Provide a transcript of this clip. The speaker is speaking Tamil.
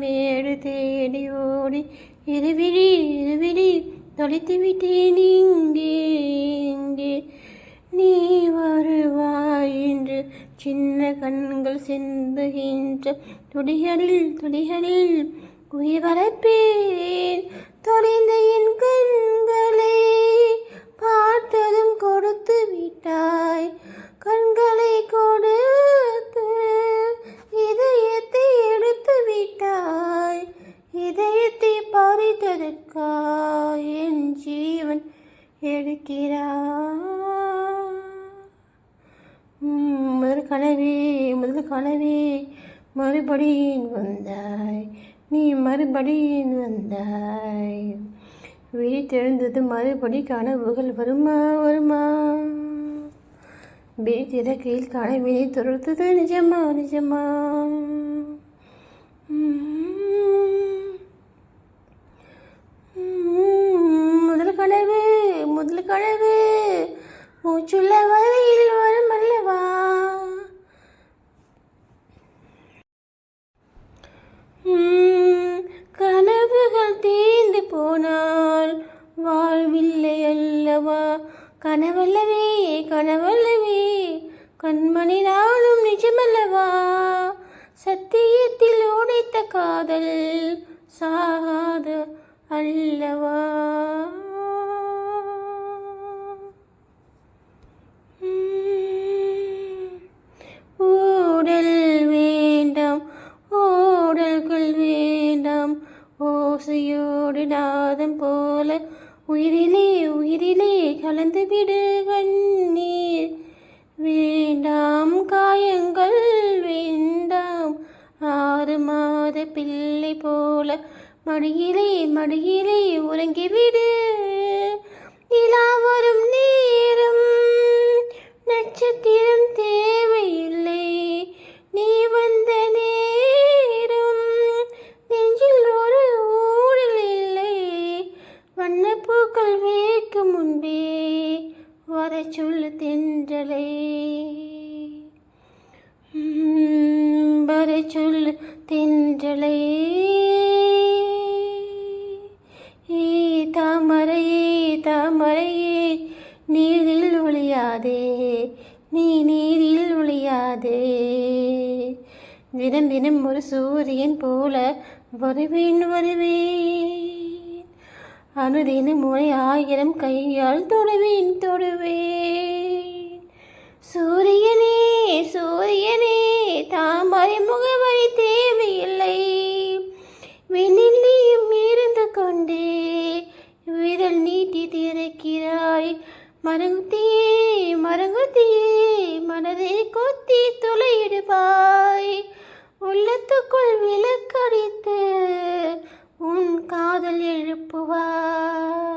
மேடு தேடி ஓடி இருவிழி தொலைத்து விட்டேன் இங்கே இங்கே. நீ வருவாய் என்று சின்ன கண்கள் சிந்துகின்ற துளிகளில் உயிர் வளர்ப்பேன். தொலைந்த என் கண்களை பார்த்ததும் கொடுத்து விட்டாய். கண்களை கொடுத்து இதயத்தை எடுத்து விட்டாய். இதயத்தை பறித்ததற்காய் என் ஜீவன் எடுக்கிறாய். முதல் கனவே மறுபடியும் வந்தாய். நீ மறுபடியும் வந்தாய். விழித்தெழுந்தது மறுபடி கனவுகள் வருமா வருமா. விழித்திறக்கையில் கனவினை துரத்துது நிஜமா நிஜமா. முதல் கனவு மூச்சுள்ள வரையில் வரும் அல்லவா. கனவுகள் தீர்ந்து போனால் வாழ்வில்லை அல்லவா. கனவல்லவே கண்மணி நாளும் நிஜமல்லவா. சத்தியத்தில் உடைத்த காதல் சாகாத அல்லவா. ஊடல் வேண்டாம் ஓடல்கள் வேண்டாம். ஓசையோடு நாதம் போல உயிரிலே கலந்து விடு கண்ணீர். வேண்டாம் காயங்கள் வேண்டாம். 6 மாத பிள்ளை போல மடியிலே உறங்கிவிடு. நிலா வரும் நேரம் நட்சத்திரம் தேவையில்லை. நீ வந்த நேரம் நெஞ்சில் ஒரு ஊடல் இல்லை. வண்ணப்பூக்கள் வேர்க்கும் முன்பே வர சொல்லு தென்றலை. வர சொல்லு தென்றலை. தாமரையே நீரில் ஒளியாதே. நீ நீரில் ஒளியாதே. தினம் ஒரு சூரியன் போல வருவேன். அனுதினம் 1000 கையால் தொடுவேன். சூரியனே தாமரை முகவரி தேவையில்லை. விண்ணிலையும் இருந்து கொண்டே விரல் நீட்டி திறக்கிறாய். மரங்குத்தியே மனதை கொத்தி துளையிடுவாய். உள்ளத்துக்குள் விளக்கடித்து உன் காதல் எழுப்புவாய்.